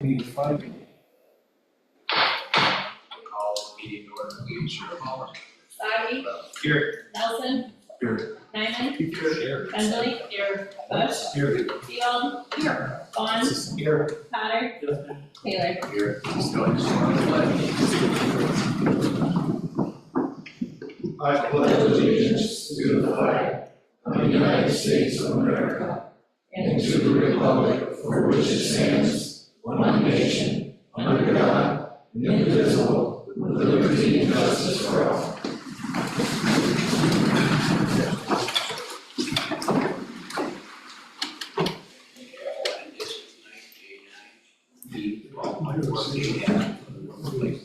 Meeting 5. Call this meeting to order, please, your call. Sagi, Here. Nelson, Here. Nyman, Here. Bentley, Bush, Here. Field, Vaughn, Here. Potter, Taylor. Here. Going to I pledge allegiance to the flag of the United States of America and to the republic for which it stands, one nation, under God, indivisible, with liberty and justice for all.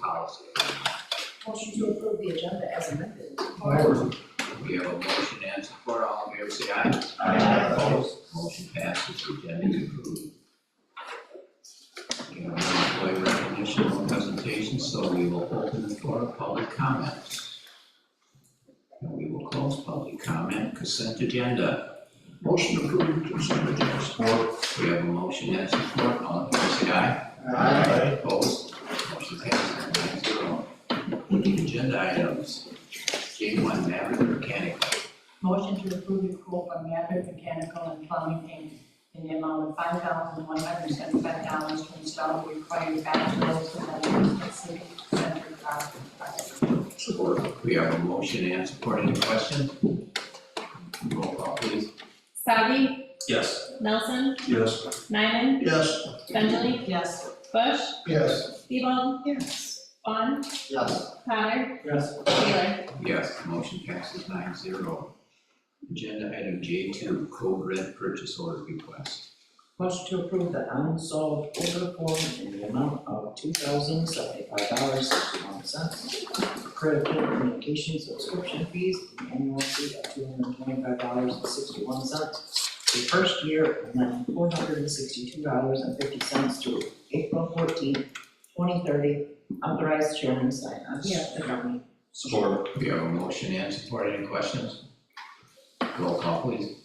Policy. Motion to approve the agenda as amended. We have a motion and support, all in favor say aye. Aye. Opposed, motion passes, the agenda is approved. We have no employee recognition, no presentation, so we will open the floor to public comments. And we will close public comment, consent agenda. Motion to approve consent agenda. Support. We have a motion and support, all in favor say aye. Aye. Opposed, motion passes 9-0. Agenda items, J1 Maverick Mechanical. Motion to approve the quote from Maverick Mechanical and Plumbing Inc. in the amount of $5,175 to install the required backflows and at Civic Center project. Support. We have a motion and support, any questions? Roll call please. Sagi, Yes. Nelson, Yes. Nyman, Yes. Bentley, Yes. Bush, Yes. Field, Yes. Vaughn, Yes. Potter, Yes. Taylor. Yes, motion passes 9-0. Agenda item J2, Code Red Purchase Order Request. Motion to approve the unsold order form in the amount of $2,075.61. Critical communication subscription fees, and annual fee of $225.61. The first year, and then $462.50 to April 14th, 2030. Authorized chairman sign on behalf of the county. Support. We have a motion and support, any questions? Roll call please.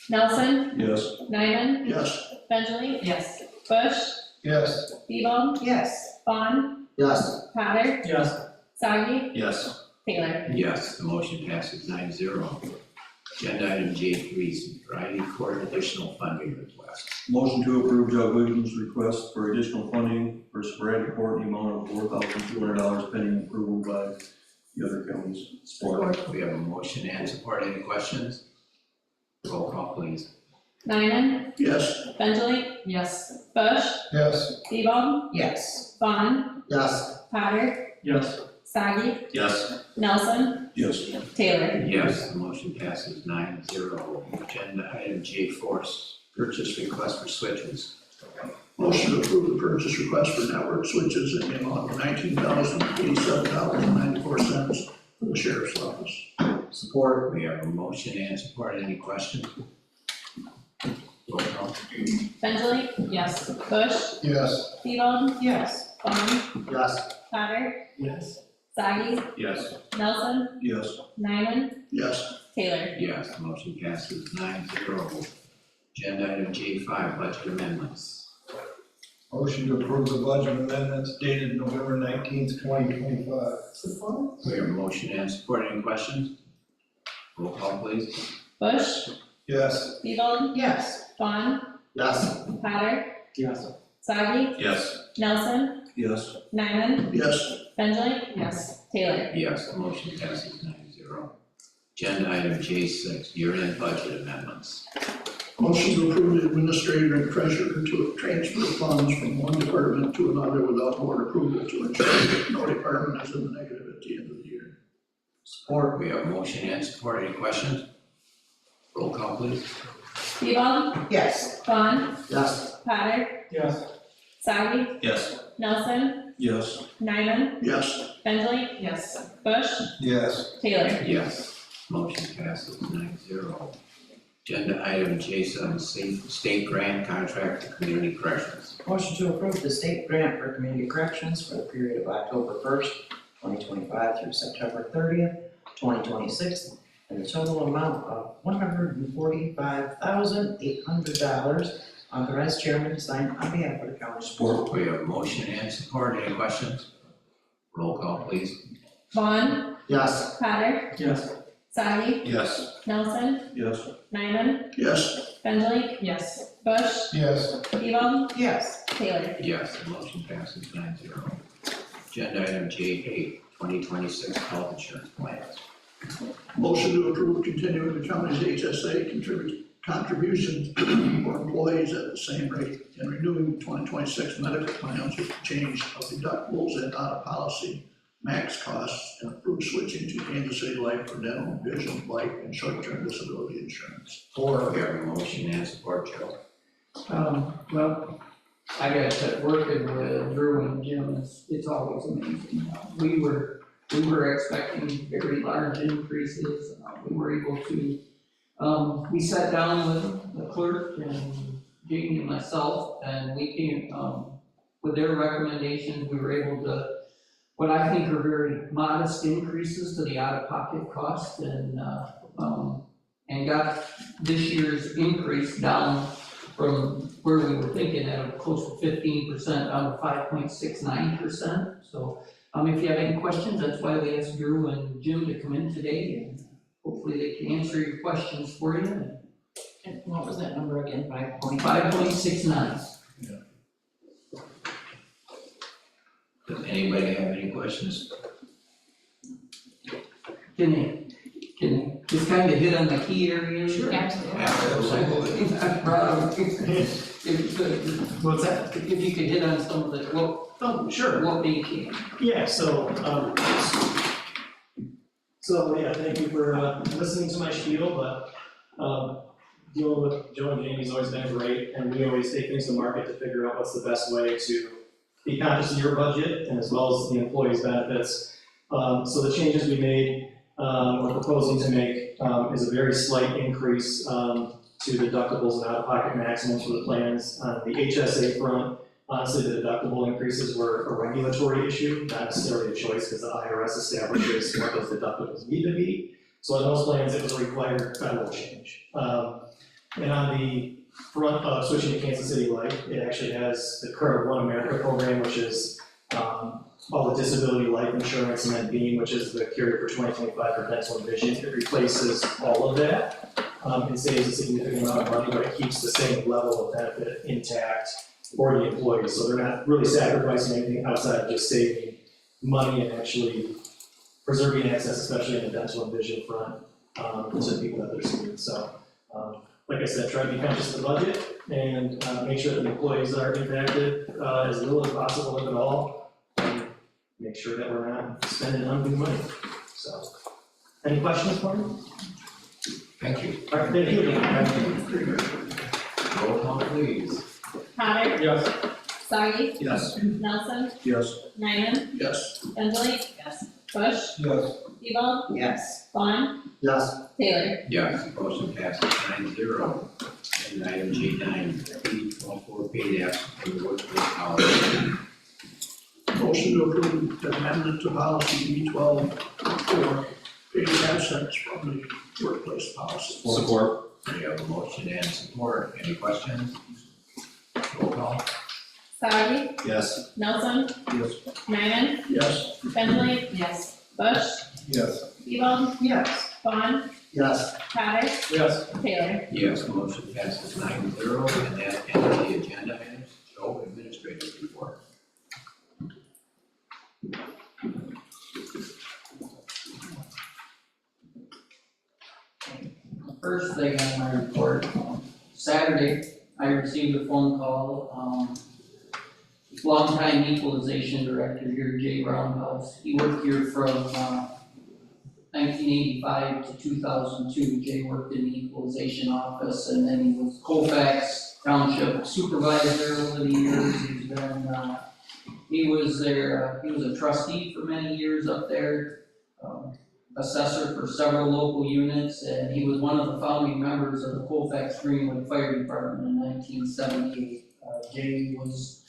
Nelson, Yes. Nyman, Yes. Bentley, Yes. Bush, Yes. Field, Yes. Vaughn, Yes. Potter, Yes. Sagi, Yes. Taylor. Yes, the motion passes 9-0. Agenda item J3, Variety Court additional funding request. Motion to approve Judge Williams' request for additional funding for sporadic court in the amount of $4,200 pending approval by the other counties. Support. We have a motion and support, any questions? Roll call please. Nyman, Yes. Bentley, Yes. Bush, Yes. Field, Yes. Vaughn, Yes. Potter, Yes. Sagi, Yes. Nelson, Yes. Taylor. Yes, the motion passes 9-0. Agenda item J4, purchase request for switches. Motion to approve the purchase request for network switches in the amount of $19,087.94 for the sheriff's office. Support. We have a motion and support, any questions? Roll call. Bentley, Yes. Bush, Yes. Field, Yes. Vaughn, Yes. Potter, Yes. Sagi, Yes. Nelson, Yes. Nyman, Yes. Taylor. Yes, the motion passes 9-0. Agenda item J5, budget amendments. Motion to approve the budget amendments dated November 19th, 2025. Support. We have a motion and support, any questions? Roll call please. Bush, Yes. Field, Yes. Vaughn, Yes. Potter, Yes. Sagi, Yes. Nelson, Yes. Nyman, Yes. Bentley, Yes. Taylor. Yes, the motion passes 9-0. Agenda item J6, year-end budget amendments. Motion to approve the administrator and treasurer to transfer funds from one department to another without board approval to ensure that no department is in the negative at the end of the year. Support. We have a motion and support, any questions? Roll call please. Field, Yes. Vaughn, Yes. Potter, Yes. Sagi, Yes. Nelson, Yes. Nyman, Yes. Bentley, Yes. Bush, Yes. Taylor. Yes, motion passes 9-0. Agenda item J7, state grant contract for community corrections. Motion to approve the state grant for community corrections for the period of October 1st, 2025 through September 30th, 2026, in the total amount of $145,800 Authorize chairman to sign on behalf of the county. Support. We have a motion and support. Any questions? Roll call, please. Vaughn, Yes. Potter, Yes. Soudy, Yes. Nelson, Yes. Nyman, Yes. Bentley, Yes. Bush, Yes. Sebon, Yes. Taylor. Yes, the motion passes 9-0. Agenda item J8, 2026 health insurance plans. Motion to approve continuing the county's HSA contributions for employees at the same rate and renewing 2026 medical plans with change of deductibles and out-of-policy max costs and approved switching to Kansas City Life for dental, vision, life, and short-term disability insurance. We have a motion and support, Joe. Well, I got to working with Drew and Jim, it's always amazing. We were expecting very large increases. We were able to, we sat down with the clerk and Jamie and myself, and we came, with their recommendations, we were able to, what I think are very modest increases to the out-of-pocket cost, and got this year's increase down from where we were thinking at close to 15% down to 5.69%. So if you have any questions, that's why we asked Drew and Jim to come in today, and hopefully they can answer your questions for you. And what was that number again, 5.69. Does anybody have any questions? Can you just kind of hit on the key areas? Sure. Absolutely. If you could, What's that? if you could hit on some of the, Oh, sure. what they can. Yeah, so yeah, thank you for listening to my spiel, but dealing with Joe and Jamie's always been great, and we always take things to market to figure out what's the best way to be conscious of your budget and as well as the employees' benefits. So the changes we made, we're proposing to make is a very slight increase to deductibles and out-of-pocket maximums for the plans. On the HSA front, honestly, the deductible increases were a regulatory issue, not necessarily a choice, because the IRS establishes what those deductibles need to be. So on those plans, it was a required federal change. And on the front of switching to Kansas City Life, it actually has the current One America program, which is all the disability life insurance, and then Beam, which is the carrier for 2025 for dental and vision. It replaces all of that. It saves a significant amount of money, but it keeps the same level of benefit intact for the employees. So they're not really sacrificing anything outside of just saving money and actually preserving access, especially in the dental and vision front, to the people that they're seeing. So, like I said, try to be conscious of the budget and make sure that the employees are impacted as little as possible, if at all, and make sure that we're not spending undue money. So, any questions for me? Thank you. All right, thank you. Roll call, please. Potter, Yes. Soudy, Yes. Nelson, Yes. Nyman, Yes. Bentley, Yes. Bush, Yes. Sebon, Yes. Vaughn, Yes. Taylor. Yes, motion passes 9-0. And item J9, B14 paid absence for the workplace policy. Motion to approve the amendment to policy B12 for paid absence from the workplace policy. Support. We have a motion and support. Any questions? Roll call. Soudy, Yes. Nelson, Yes. Nyman, Yes. Bentley, Yes. Bush, Yes. Sebon, Yes. Vaughn, Yes. Potter, Yes. Taylor. Yes, motion passes 9-0, and that ends the agenda items. Joe, administrative report. First thing on my report, Saturday, I received a phone call, longtime equalization director here, Jay Roundhouse. He worked here from 1985 to 2002. Jay worked in the equalization office, and then he was Colfax Township supervisor over the years. He's been, he was there, he was a trustee for many years up there, assessor for several local units, and he was one of the founding members of the Colfax Greenwood Fire Department in 1978. Jay was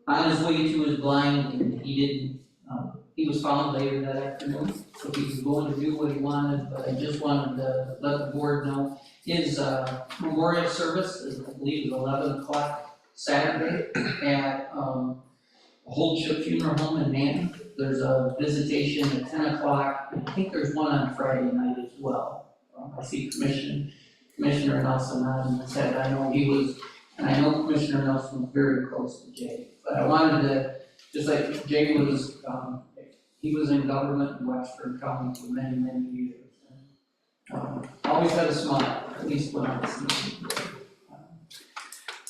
on his way to his blind, and he didn't he was found later that afternoon, so he was going to do what he wanted, but I just wanted to let the board know. His memorial service is, I believe, is 11 o'clock Saturday at Holdship Funeral Home in Manton. There's a visitation at 10 o'clock, and I think there's one on Friday night as well. I see Commissioner Nelson nodding his head. I know he was, and I know Commissioner Nelson was very close to Jay. But I wanted to, just like Jay was, he was in government in Wexford County for many, many years. Always had a smile, at least when I was seeing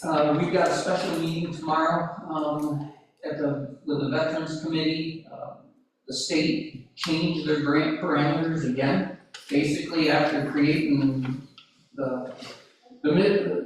him. We've got a special meeting tomorrow, with the Veterans Committee. The state changed their grant parameters again. Basically, after creating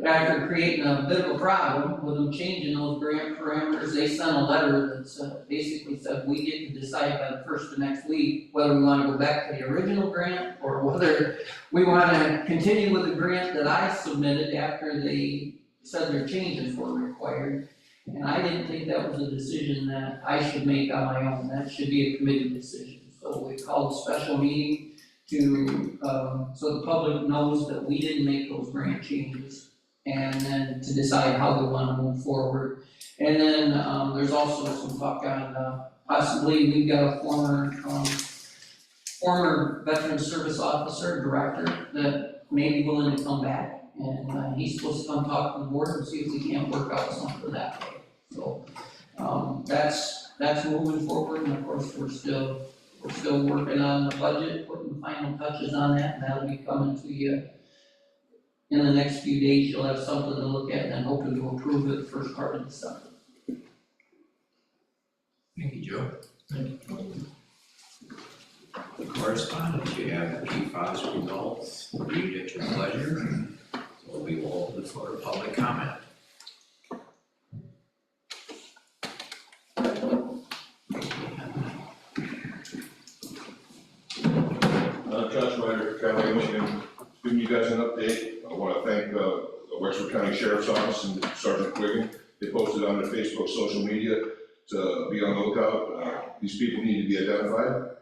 after creating a bit of a problem with them changing those grant parameters, they sent a letter that basically said, we get to decide by the first of next week whether we want to go back to the original grant or whether we want to continue with the grant that I submitted after they said their changes were required. And I didn't think that was a decision that I should make on my own. That should be a committee decision. So we called a special meeting to, so the public knows that we didn't make those grant changes, and then to decide how we want to move forward. And then, there's also some talk on, possibly we've got a former veteran service officer, director, that may be willing to come back, and he's supposed to come talk to the board and see if we can't work out something that way. So, that's moving forward, and of course, we're still working on the budget, putting the final touches on that, and that'll be coming to you in the next few days. You'll have something to look at, and then hoping to approve it the first part of December. Thank you, Joe. The correspondence, you have the PFAS results, read at your pleasure. So we will open for public comment. Josh Ryder, Cali, Michigan, giving you guys an update. I want to thank the Wexford County Sheriff's Office and Sergeant Quiggin. They posted on their Facebook, social media to be on the lookout. These people need to be identified,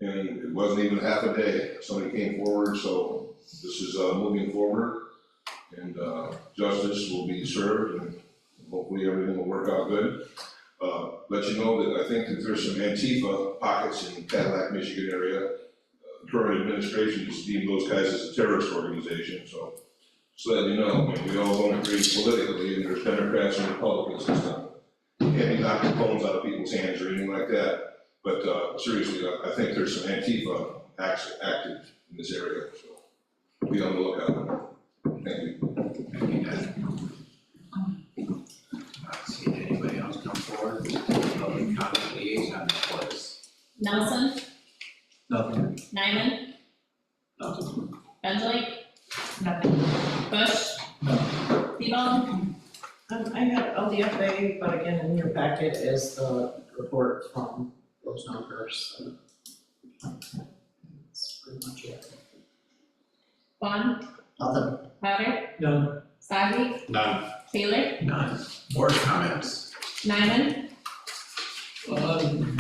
and it wasn't even half a day. Somebody came forward, so this is moving forward, and justice will be served, and hopefully everything will work out good. Let you know that I think that there's some Antifa pockets in Cadillac, Michigan area. Current administration has deemed those guys as a terrorist organization, so just letting you know, and we all don't agree politically, and there's Democrats and Republicans and stuff. You can't be knocking phones out of people's hands or anything like that, but seriously, I think there's some Antifa active in this area, so be on the lookout. Thank you. Thank you, Dan. Not seeing anybody else come forward. Public comment liaison reports. Nelson, Nothing. Nyman, Nothing. Benjalik, Nothing. Bush. No. Tebow. I had LDFA, but again, in your packet is the report from those numbers. That's pretty much it. Vaughn. Nothing. Powder. None. Savage. None. Taylor. None. Board comments. Nyman. Nothing.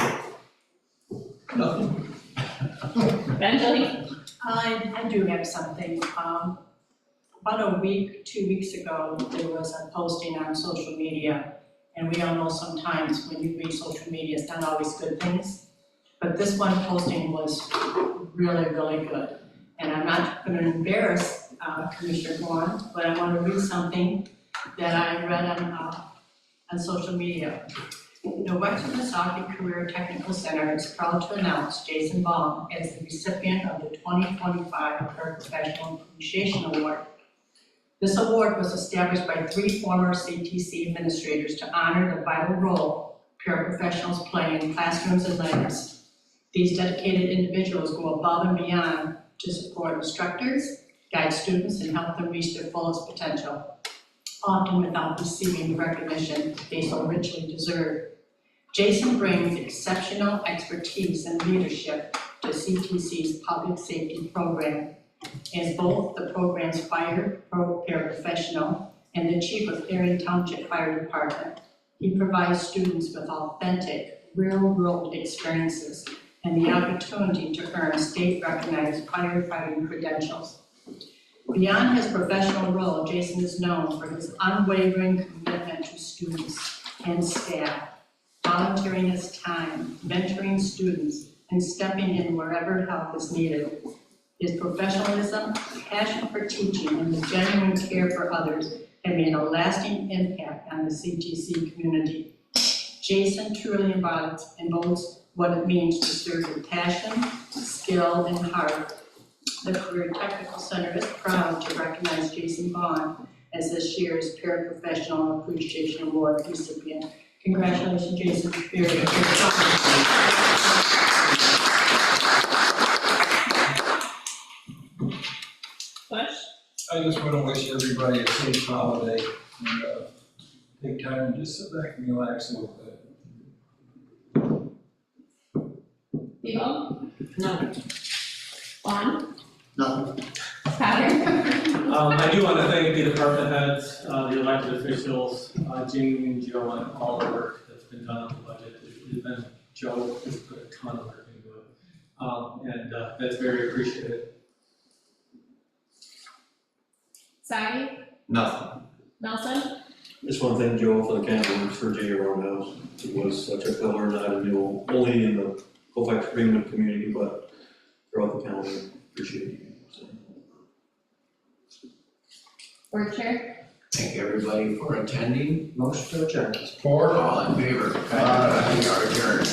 Benjalik. I do have something. About a week, 2 weeks ago, there was a posting on social media, and we all know sometimes when you read social media, it's not always good things. But this one posting was really, really good. And I'm not going to embarrass Commissioner Warren, but I want to read something that I read on social media. The Wexford BOC Career Technical Center is proud to announce Jason Baum as the recipient of the 2025 Paraprofessional Appreciation Award. This award was established by 3 former CTC administrators to honor the vital role paraprofessionals play in classrooms and labs. These dedicated individuals go above and beyond to support instructors, guide students, and help them reach their fullest potential, often without receiving the recognition they so richly deserve. Jason brings exceptional expertise and leadership to CTC's public safety program. As both the program's fire paraprofessional and the chief of Clarion Township Fire Department, he provides students with authentic, real-world experiences and the opportunity to earn state-recognized firefighting credentials. Beyond his professional role, Jason is known for his unwavering commitment to students and staff, volunteering his time, mentoring students, and stepping in wherever help is needed. His professionalism, passion for teaching, and the genuine care for others have made a lasting impact on the CTC community. Jason truly embodies what it means to serve with passion, skill, and heart. The Career Technical Center is proud to recognize Jason Vaughn as this year's Paraprofessional Appreciation Award recipient. Congratulations, Jason. Very good. Bush? I just want to wish everybody a safe holiday and take time and just sit back and relax a little bit. Theo? No. Vaughn? No. Tyler? I do want to thank the department heads, the elected officials, Jamie and Joe, and all the work that's been done on the budget. It's been, Joe has put a ton of work into it, and that's very appreciated. Sadi? Nothing. Nelson? Just want to thank Joe for the candidates for J. Roundhouse. He was such a pillar, not only in the Colfax Greenwood community, but throughout the county. Appreciate you. So. Board Chair? Thank everybody for attending. Motion to adjourn. All in favor? We are adjourned.